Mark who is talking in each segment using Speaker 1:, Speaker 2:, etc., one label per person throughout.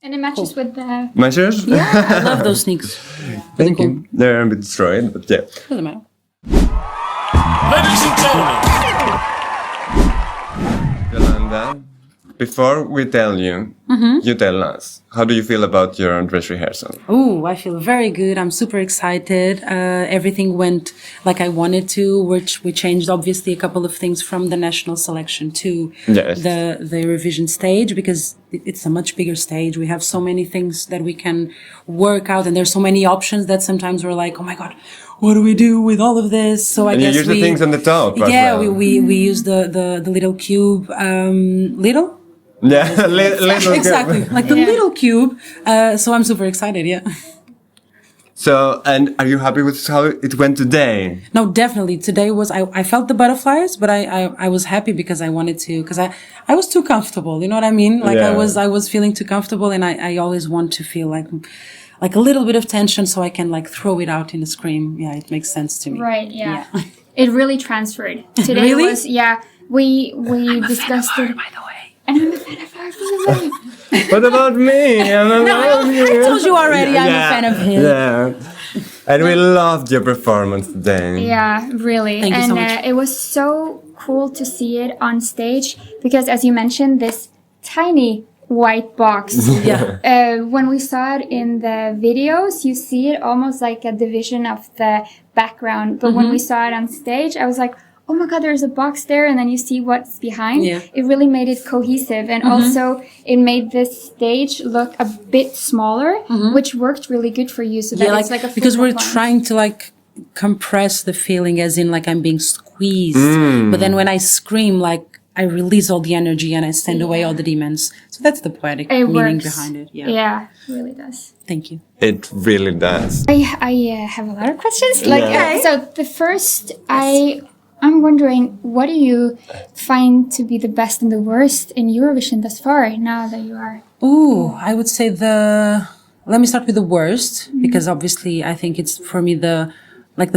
Speaker 1: And it matches with the...
Speaker 2: Measures?
Speaker 3: Yeah, I love those sneaks.
Speaker 2: Thank you. They're a bit destroyed, but yeah.
Speaker 3: Doesn't matter.
Speaker 4: Ladies and gentlemen,
Speaker 2: Yolanda, before we tell you, you tell us, how do you feel about your dress rehearsal?
Speaker 3: Oh, I feel very good. I'm super excited. Everything went like I wanted to, which we changed obviously a couple of things from the national selection to
Speaker 2: Yes.
Speaker 3: the Eurovision stage, because it's a much bigger stage. We have so many things that we can work out, and there's so many options that sometimes we're like, oh my God, what do we do with all of this? So I
Speaker 2: And
Speaker 3: guess
Speaker 2: you use the things on the top as
Speaker 3: yeah,
Speaker 2: well.
Speaker 3: we use the little cube, little?
Speaker 2: Yeah, little
Speaker 3: Exactly, like the little cube. So I'm super excited, yeah.
Speaker 2: So, and are you happy with how it went today?
Speaker 3: No, definitely. Today was, I felt the butterflies, but I was happy because I wanted to, because I was too comfortable. You know what I mean? Like
Speaker 2: Yeah.
Speaker 3: I was feeling too comfortable, and I always want to feel like a little bit of tension so I can like throw it out in a scream. Yeah, it makes sense to me.
Speaker 1: Right, yeah. It really transferred. Today
Speaker 3: Really?
Speaker 1: was, yeah, we discussed it.
Speaker 3: By the way.
Speaker 1: And I'm a fan of her, by the way.
Speaker 2: What about me?
Speaker 3: I told you already, I'm a fan of him.
Speaker 2: Yeah. And we loved your performance today.
Speaker 1: Yeah, really.
Speaker 3: Thank you so much.
Speaker 1: It was so cool to see it on stage because, as you mentioned, this tiny white box.
Speaker 3: Yeah.
Speaker 1: When we saw it in the videos, you see it almost like a division of the background. But when we saw it on stage, I was like, oh my God, there's a box there. And then you see what's behind.
Speaker 3: Yeah.
Speaker 1: It really made it cohesive. And also it made this stage look a bit smaller, which worked really good for you. So that it's like a full
Speaker 3: because we're
Speaker 1: performance.
Speaker 3: trying to like compress the feeling as in like I'm being squeezed. But then when I scream, like I release all the energy and I send away all the demons. So that's the poetic
Speaker 1: It
Speaker 3: meaning
Speaker 1: works.
Speaker 3: behind it. Yeah.
Speaker 1: Yeah, it really does.
Speaker 3: Thank you.
Speaker 2: It really does.
Speaker 1: I have a lot of questions. Like,
Speaker 2: Yeah.
Speaker 1: so the first, I'm wondering, what do you find to be the best and the worst in Eurovision thus far? Now that you are,
Speaker 3: Ooh, I would say let me start with the worst, because obviously I think it's for me the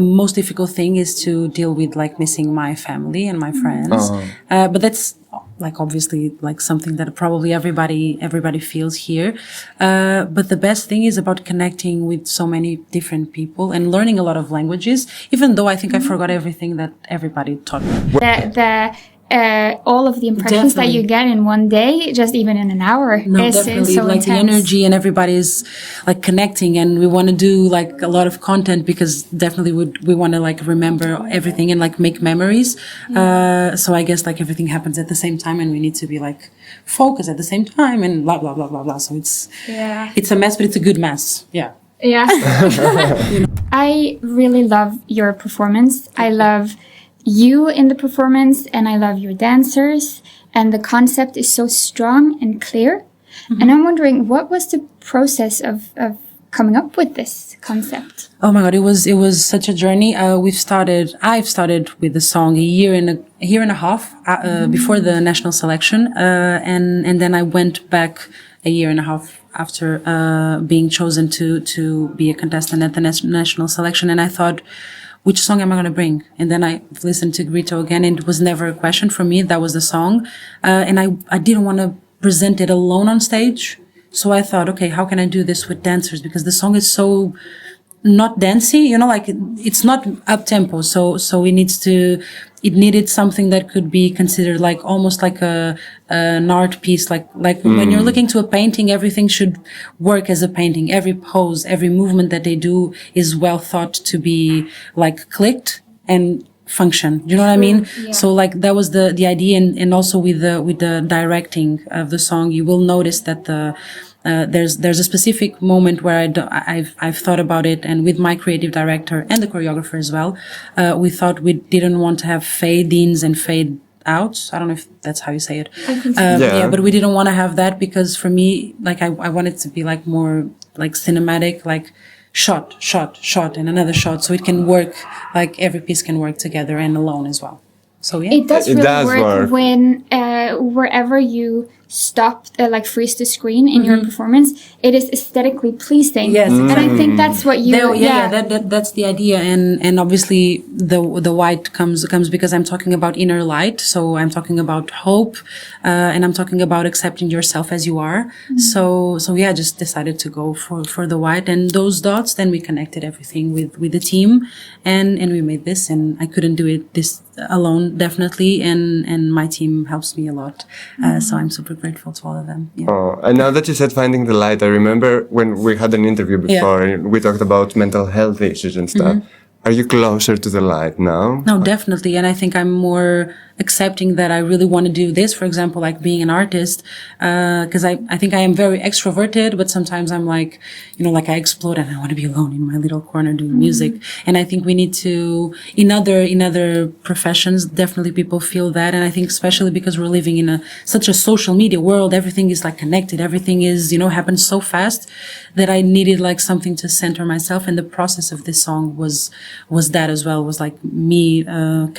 Speaker 3: most difficult thing is to deal with like missing my family and my friends. But that's like obviously like something that probably everybody feels here. But the best thing is about connecting with so many different people and learning a lot of languages, even though I think I forgot everything that everybody taught me.
Speaker 1: all of the impressions that you get in one day, just even in an hour,
Speaker 3: No,
Speaker 1: is
Speaker 3: definitely.
Speaker 1: so
Speaker 3: Like
Speaker 1: intense.
Speaker 3: the energy and everybody's like connecting, and we want to do like a lot of content because definitely we want to like remember everything and like make memories. So I guess like everything happens at the same time, and we need to be like focused at the same time and blah blah blah blah blah. So it's a mess, but it's a good mess. Yeah.
Speaker 1: Yeah. I really love your performance. I love you in the performance, and I love your dancers, and the concept is so strong and clear. And I'm wondering, what was the process of coming up with this concept?
Speaker 3: Oh my God, it was such a journey. I've started with the song a year and a half before the national selection, and then I went back a year and a half after being chosen to be a contestant at the national selection, and I thought, which song am I going to bring? And then I listened to Grito again, and it was never a question for me. That was the song. And I didn't want to present it alone on stage. So I thought, okay, how can I do this with dancers? Because the song is so not dancey, you know, like it's not up tempo. So it needed something that could be considered like almost like an art piece. Like when you're looking to a painting, everything should work as a painting. Every pose, every movement that they do is well thought to be like clicked and function. You know what I mean?
Speaker 1: Yeah.
Speaker 3: So like that was the idea. And also with the directing of the song, you will notice that there's a specific moment where I've thought about it, and with my creative director and the choreographer as well, we thought we didn't want to have fade-ins and fade outs. I don't know if that's how you say it.
Speaker 1: I think so.
Speaker 2: Yeah.
Speaker 3: But we didn't want to have that because for me, like I wanted to be like more like cinematic, like shot, and another shot, so it can work, like every piece can work together and alone as well. So yeah.
Speaker 1: It does
Speaker 2: It
Speaker 1: really
Speaker 2: does work.
Speaker 1: when wherever you stop, like freeze the screen in your performance, it is aesthetically pleasing.
Speaker 3: Yes,
Speaker 1: and I think that's what you.
Speaker 3: That's the idea, and obviously the white comes because I'm talking about inner light, so I'm talking about hope, and I'm talking about accepting yourself as you are. So yeah, I just decided to go for the white, and those dots. Then we connected everything with the team, and we made this. And I couldn't do this alone, definitely, and my team helps me a lot. So I'm super grateful to all of them. Yeah.
Speaker 2: Oh, and now that you said finding the light, I remember when we had an interview before, and we talked about mental health issues and stuff. Are you closer to the light now?
Speaker 3: No, definitely. And I think I'm more accepting that I really want to do this. For example, like being an artist, cause I think I am very extroverted, but sometimes I'm like, like I explode and I want to be alone in my little corner doing music. And I think we need to, in other professions, definitely people feel that. And I think especially because we're living in such a social media world, everything is like connected. Everything is, happens so fast that I needed like something to center myself. And the process of this song was that as well, was like me,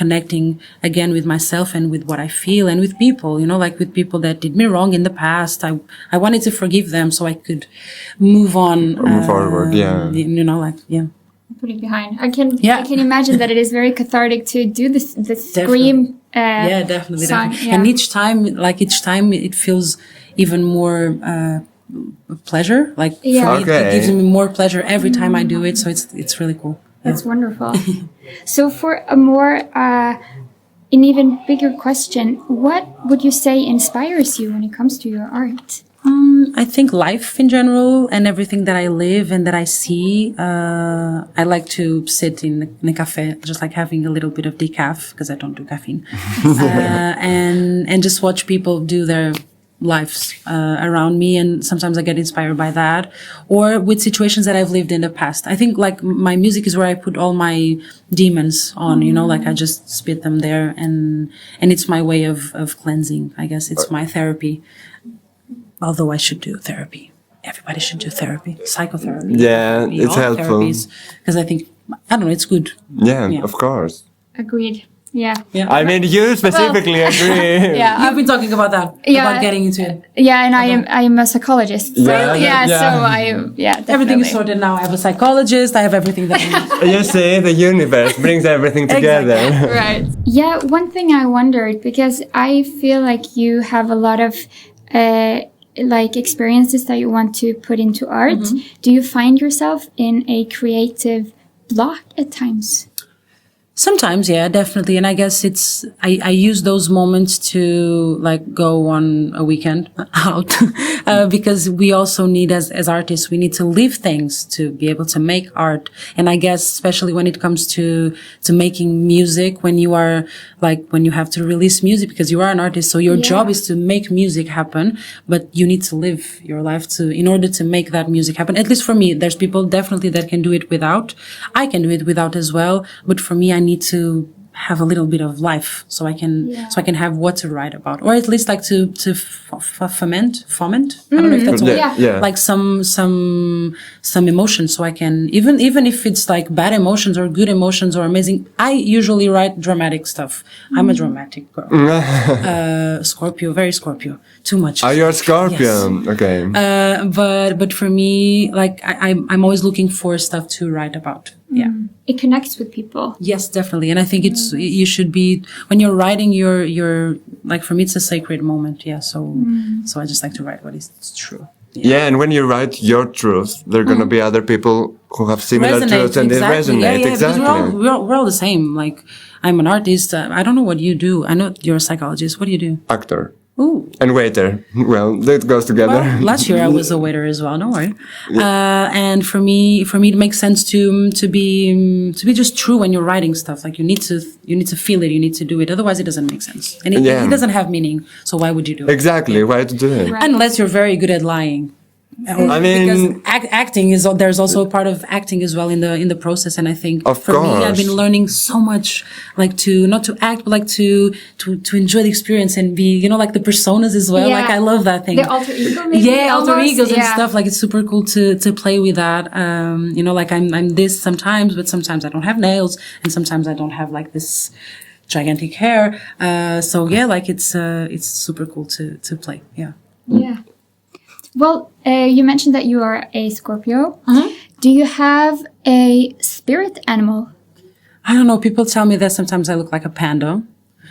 Speaker 3: connecting again with myself and with what I feel and with people, like with people that did me wrong in the past. I wanted to forgive them so I could move on.
Speaker 2: Move forward, yeah.
Speaker 1: Put it behind. I can imagine that it is very cathartic to do the scream.
Speaker 3: Definitely.
Speaker 1: Song,
Speaker 3: And each time it feels even more, pleasure. Like for me, it gives me more pleasure every time I do it. So it's really cool.
Speaker 1: That's wonderful. So for a more, an even bigger question, what would you say inspires you when it comes to your art?
Speaker 3: I think life in general and everything that I live and that I see. I like to sit in a cafe, just like having a little bit of decaf because I don't do caffeine, and just watch people do their lives around me, and sometimes I get inspired by that, or with situations that I've lived in the past. I think like my music is where I put all my demons on, like I just spit them there, and it's my way of cleansing. I guess it's my therapy. Although I should do therapy. Everybody should do therapy, psychotherapy.
Speaker 2: Yeah, it's helpful.
Speaker 3: Because I think, I don't know, it's good.
Speaker 2: Yeah, of course.
Speaker 1: Agreed. Yeah.
Speaker 2: I mean, you specifically agree.
Speaker 1: Yeah,
Speaker 3: You've been talking about that, about getting into it.
Speaker 1: Yeah, and I am a psychologist. So, so definitely.
Speaker 3: Everything is sorted now. I have a psychologist. I have everything that I need.
Speaker 2: You see, the universe brings everything together.
Speaker 3: Exactly.
Speaker 1: Right. Yeah, one thing I wondered, because I feel like you have a lot of like experiences that you want to put into art. Do you find yourself in a creative block at times?
Speaker 3: Sometimes, yeah, definitely. And I guess I use those moments to like go on a weekend out, because we also need as artists, we need to live things to be able to make art. And I guess especially when it comes to making music, when you have to release music because you are an artist. So your job is to make music happen, but you need to live your life in order to make that music happen. At least for me, there's people definitely that can do it without. I can do it without as well. But for me, I need to have a little bit of life so I can have what to write about, or at least like to foment. I don't know if that's a word. Like some emotions, so I can even if it's like bad emotions or good emotions or amazing. I usually write dramatic stuff. I'm a dramatic girl. Scorpio, very Scorpio. Too much.
Speaker 2: Oh, you're a Scorpio.
Speaker 3: Yes.
Speaker 2: Okay.
Speaker 3: But for me, like I'm always looking for stuff to write about. Yeah.
Speaker 1: It connects with people.
Speaker 3: Yes, definitely. And I think you should be, when you're writing, you're like, for me, it's a sacred moment. Yeah. So I just like to write what is true.
Speaker 2: Yeah. And when you write your truth, there are going to be other people who have similar truths and they resonate. Exactly.
Speaker 3: We're all the same. Like, I'm an artist. I don't know what you do. I know you're a psychologist. What do you do?
Speaker 2: Actor.
Speaker 3: Ooh.
Speaker 2: And waiter. Well, that goes together.
Speaker 3: Well, last year I was a waiter as well. Don't worry. And for me, it makes sense to be just true when you're writing stuff. Like you need to feel it. You need to do it. Otherwise, it doesn't make sense. And it doesn't have meaning. So why would you do it?
Speaker 2: Exactly. Why to do it?
Speaker 1: Right.
Speaker 3: Unless you're very good at lying.
Speaker 2: I mean,
Speaker 3: because acting there's also a part of acting as well in the process, and I think for me, I've been learning so much, like not to act, but like to enjoy the experience and be, like the personas as well. Like I love that thing.
Speaker 1: The alter ego, maybe.
Speaker 3: Alter egos and stuff. Like it's super cool to play with that. Like I'm this sometimes, but sometimes I don't have nails, and sometimes I don't have like this gigantic hair. So yeah, like it's super cool to play. Yeah.
Speaker 1: Yeah. Well, you mentioned that you are a Scorpio. Do you have a spirit animal?
Speaker 3: I don't know. People tell me that sometimes I look like a panda.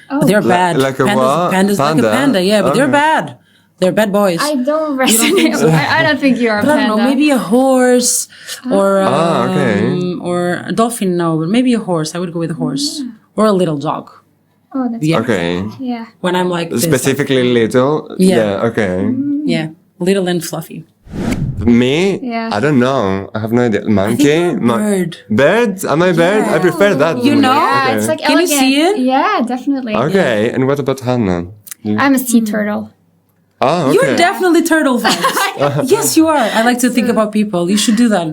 Speaker 1: Oh,
Speaker 3: But they're bad.
Speaker 2: Like a what?
Speaker 3: Pandas like a panda, yeah, but they're bad. They're bad boys.
Speaker 1: I don't resonate. I don't think you are a
Speaker 3: But I
Speaker 1: panda.
Speaker 3: don't know, maybe a horse or
Speaker 2: okay.
Speaker 3: or a dolphin, no, but maybe a horse. I would go with a horse. Or a little dog.
Speaker 1: Oh, that's
Speaker 3: Yeah.
Speaker 2: Okay.
Speaker 1: yeah.
Speaker 3: When I'm like this,
Speaker 2: Specifically little?
Speaker 3: Yeah.
Speaker 2: Okay.
Speaker 3: yeah, little and fluffy.
Speaker 2: Me?
Speaker 1: Yeah.
Speaker 2: I don't know. I have no idea. Monkey?
Speaker 3: Bird.
Speaker 2: Bird? Am I bird? I prefer that.
Speaker 3: You know?
Speaker 1: Yeah,
Speaker 2: Okay.
Speaker 1: it's like
Speaker 3: Can you
Speaker 1: elegant.
Speaker 3: see it?
Speaker 1: Yeah, definitely.
Speaker 2: Okay. And what about Hannah?
Speaker 1: I'm a sea turtle.
Speaker 2: Oh, okay.
Speaker 3: You're definitely turtle vibes. Yes, you are. I like to think about people. You should do that.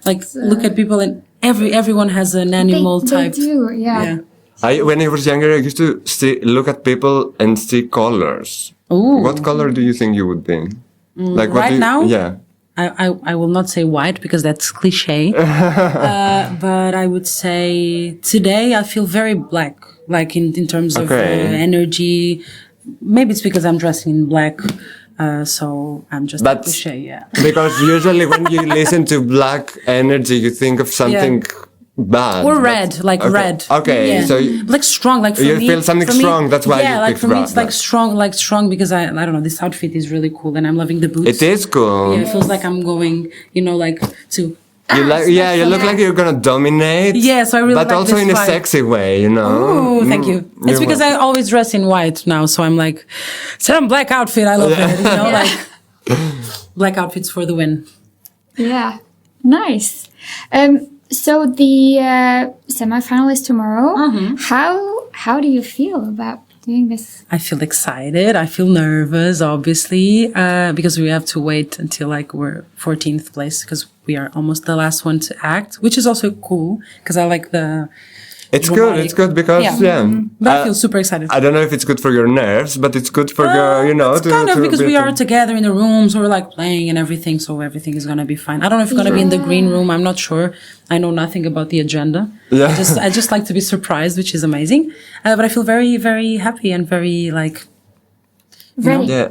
Speaker 3: Like look at people, and everyone has an animal
Speaker 1: They
Speaker 3: type.
Speaker 1: do, yeah.
Speaker 3: Yeah.
Speaker 2: When I was younger, I used to look at people and see colors.
Speaker 3: Ooh.
Speaker 2: What color do you think you would be? Like what
Speaker 3: right
Speaker 2: do you,
Speaker 3: now?
Speaker 2: Yeah.
Speaker 3: I will not say white because that's cliche. But I would say today I feel very black, like in terms of energy. Maybe it's because I'm dressing in black, so I'm just
Speaker 2: But-
Speaker 3: cliche, yeah.
Speaker 2: Because usually when you listen to black energy, you think of something bad.
Speaker 3: Or
Speaker 2: but-
Speaker 3: red, like
Speaker 2: okay.
Speaker 3: red.
Speaker 2: Okay,
Speaker 3: Yeah.
Speaker 2: so
Speaker 3: like strong, like for
Speaker 2: you
Speaker 3: me,
Speaker 2: feel something
Speaker 3: for me-
Speaker 2: strong, that's why
Speaker 3: yeah,
Speaker 2: you
Speaker 3: like
Speaker 2: picked
Speaker 3: for me,
Speaker 2: black.
Speaker 3: it's like strong because I don't know. This outfit is really cool, and I'm loving the boots.
Speaker 2: it is cool.
Speaker 3: Yeah, it feels like I'm going, like to.
Speaker 2: You you look like you're gonna dominate.
Speaker 3: Yeah, so I really
Speaker 2: but
Speaker 3: like
Speaker 2: also
Speaker 3: this
Speaker 2: in a
Speaker 3: vibe.
Speaker 2: sexy way,
Speaker 3: Oh, thank you. It's
Speaker 2: you're
Speaker 3: because I always dress in white now, so I'm like, some black outfit. I love it. Like black outfits for the win.
Speaker 1: Yeah. Nice. So the semifinal is tomorrow. How do you feel about doing this?
Speaker 3: I feel excited. I feel nervous, obviously, because we have to wait until like we're 14th place because we are almost the last one to act, which is also cool because I like the.
Speaker 2: It's good. It's good because
Speaker 3: But I feel super excited.
Speaker 2: I don't know if it's good for your nerves, but it's good for your,
Speaker 3: It's kind of because we are together in the rooms, we're like playing and everything, so everything is gonna be fine. I don't know if it's gonna be in the green room. I'm not sure. I know nothing about the agenda.
Speaker 2: Yeah.
Speaker 3: I just like to be surprised, which is amazing. But I feel very, very happy and very like.
Speaker 1: Ready.
Speaker 2: Yeah,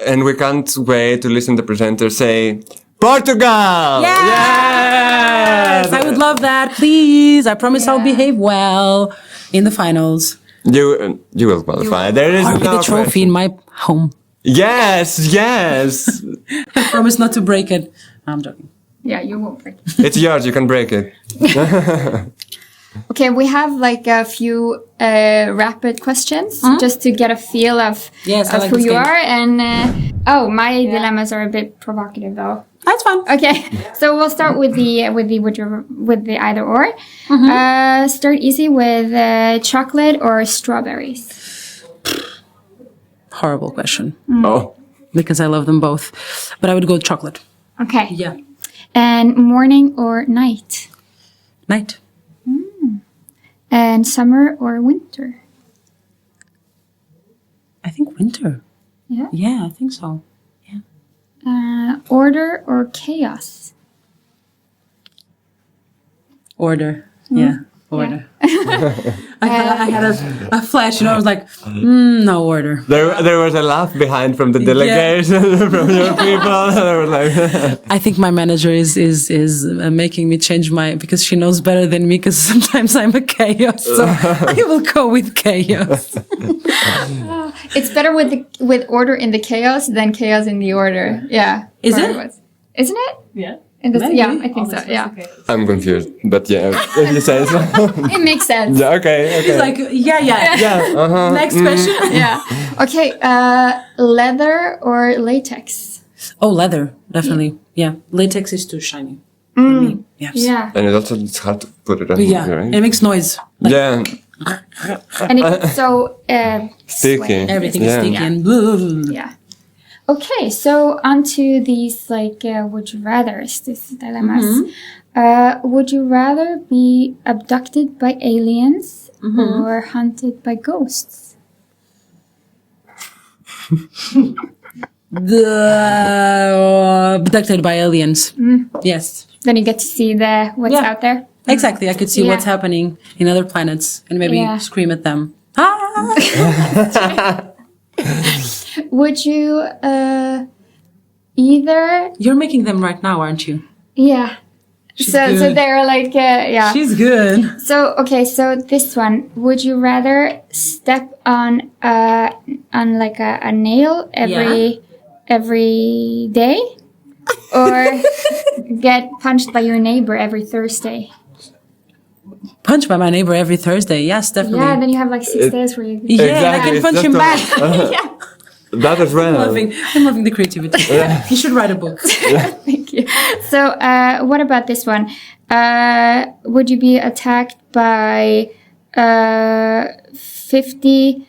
Speaker 2: and we can't wait to listen to the presenter say Portugal.
Speaker 3: Yes! I would love that. Please, I promise I'll behave well in the finals.
Speaker 2: You will qualify. There is
Speaker 3: I'll
Speaker 2: no
Speaker 3: the trophy
Speaker 2: question.
Speaker 3: in my home.
Speaker 2: Yes.
Speaker 3: I promise not to break it. I'm joking.
Speaker 1: Yeah, you won't break.
Speaker 2: It's yours. You can break it.
Speaker 1: Okay, we have like a few rapid questions just to get a feel of,
Speaker 3: Yes, I like
Speaker 1: who
Speaker 3: this
Speaker 1: you
Speaker 3: game.
Speaker 1: are. And my dilemmas are a bit provocative though.
Speaker 3: That's fun.
Speaker 1: Okay, so we'll start with the either or. Start easy with chocolate or strawberries.
Speaker 3: Horrible question.
Speaker 2: Oh.
Speaker 3: Because I love them both. But I would go with chocolate.
Speaker 1: Okay.
Speaker 3: Yeah.
Speaker 1: And morning or night.
Speaker 3: Night.
Speaker 1: And summer or winter.
Speaker 3: I think winter.
Speaker 1: Yeah.
Speaker 3: Yeah, I think so.
Speaker 1: Order or chaos.
Speaker 3: Order. Yeah. Order. I had a flash, I was like, no order.
Speaker 2: There was a laugh behind from the delegation, from your people. They were like,
Speaker 3: I think my manager is making me change because she knows better than me because sometimes I'm a chaos. So I will go with chaos.
Speaker 1: It's better with order in the chaos than chaos in the order. Yeah.
Speaker 3: Is
Speaker 1: Or
Speaker 3: it?
Speaker 1: was. Isn't it?
Speaker 5: Yeah.
Speaker 3: Maybe.
Speaker 1: Yeah, I think so. Yeah.
Speaker 2: I'm confused, but yeah, if you say so.
Speaker 1: It makes sense.
Speaker 2: Yeah, okay.
Speaker 3: He's like, yeah. Next question.
Speaker 1: Yeah. Okay. Leather or latex?
Speaker 3: Oh, leather, definitely. Yeah, latex is too shiny. For me. Yes.
Speaker 1: Yeah.
Speaker 2: And it's hard to put it on.
Speaker 3: Yeah,
Speaker 2: Right?
Speaker 3: it makes noise.
Speaker 2: Yeah,
Speaker 1: And it's so
Speaker 2: sticky.
Speaker 3: Everything
Speaker 2: Yeah.
Speaker 3: is sticky and blah.
Speaker 1: Yeah. Okay, so onto these would you rathers, these dilemmas. Would you rather be abducted by aliens or hunted by ghosts?
Speaker 3: Abducted by aliens. Yes.
Speaker 1: Then you get to see what's out there.
Speaker 3: Exactly. I could see
Speaker 1: Yeah.
Speaker 3: what's happening in other planets and maybe
Speaker 1: Yeah.
Speaker 3: scream at them. Ah!
Speaker 1: would you either?
Speaker 3: You're making them right now, aren't you?
Speaker 1: Yeah. So
Speaker 3: good.
Speaker 1: they're like yeah.
Speaker 3: She's good.
Speaker 1: So okay, so this one, would you rather step on like a nail every day, or get punched by your neighbor every Thursday?
Speaker 3: Punched by my neighbor every Thursday. Yes, definitely.
Speaker 1: Yeah, then you have like 6 days where you.
Speaker 3: Yeah,
Speaker 2: Exactly,
Speaker 3: I can
Speaker 2: it's
Speaker 3: punch
Speaker 2: just
Speaker 3: him
Speaker 2: a-
Speaker 3: back.
Speaker 1: Yeah.
Speaker 2: That as well.
Speaker 3: I'm loving the creativity. You should write a book.
Speaker 1: Thank you. So, what about this one? Would you be attacked by 50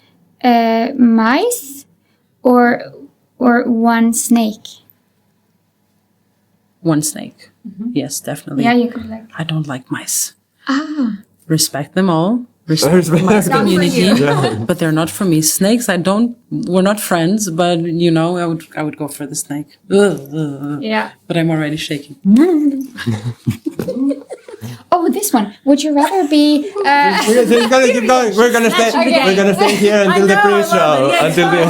Speaker 1: mice or one snake?
Speaker 3: One snake. Yes, definitely.
Speaker 1: Yeah, you could like.
Speaker 3: I don't like mice.
Speaker 1: Ah.
Speaker 3: Respect them all. Respect the mice community, but they're not for me. Snakes, we're not friends, but you know, I would go for the snake. Ugh.
Speaker 1: Yeah.
Speaker 3: But I'm already shaking.
Speaker 1: Oh, this one. Would you rather be?
Speaker 2: We're gonna keep going. We're gonna stay.
Speaker 1: Okay.
Speaker 2: We're gonna stay here until the pre-show. Until the.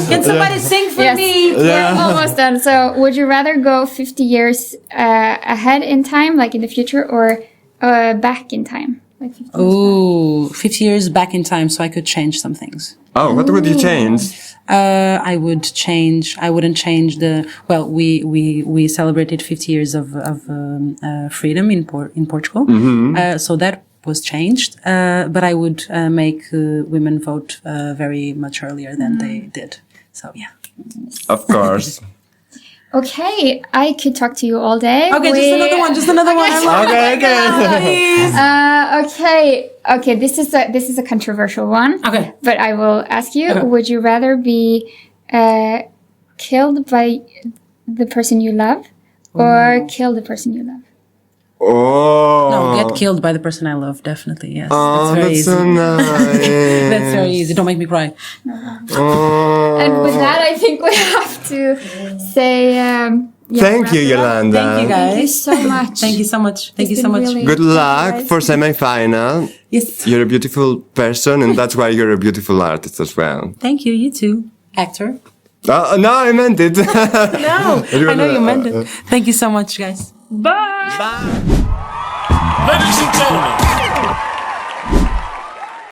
Speaker 3: Can somebody sing for
Speaker 1: Yes.
Speaker 3: me?
Speaker 1: We're almost done. So, would you rather go 50 years ahead in time, like in the future, or back in time? Like 50 years back?
Speaker 3: Ooh, 50 years back in time so I could change some things.
Speaker 2: Oh, what would you change?
Speaker 3: I wouldn't change well, we celebrated 50 years of freedom in Portugal. So that was changed. But I would make women vote very much earlier than they did. So yeah.
Speaker 2: Of course.
Speaker 1: Okay, I could talk to you all day.
Speaker 3: Okay, just another one. I love
Speaker 2: Okay.
Speaker 1: Okay, this is a controversial one.
Speaker 3: Okay.
Speaker 1: But I will ask you,
Speaker 3: Okay.
Speaker 1: would you rather be killed by the person you love or kill the person you love?
Speaker 2: Oh.
Speaker 3: No, get killed by the person I love, definitely, yes.
Speaker 2: Oh,
Speaker 3: very
Speaker 2: that's
Speaker 3: easy.
Speaker 2: so nice.
Speaker 3: That's very easy. Don't make me cry.
Speaker 2: Oh.
Speaker 1: And with that, I think we have to say
Speaker 2: Thank you, Yolanda.
Speaker 3: Thank you, guys.
Speaker 1: Thank you so much.
Speaker 3: Thank you so much. Thank you so much.
Speaker 1: Really
Speaker 2: Good luck for semi-final.
Speaker 3: Yes.
Speaker 2: You're a beautiful person, and that's why you're a beautiful artist as well.
Speaker 3: Thank you. You too. Actor.
Speaker 2: No, I meant it.
Speaker 3: No, I know you meant it. Thank you so much, guys. Bye.
Speaker 2: Bye.
Speaker 4: Ladies and gentlemen,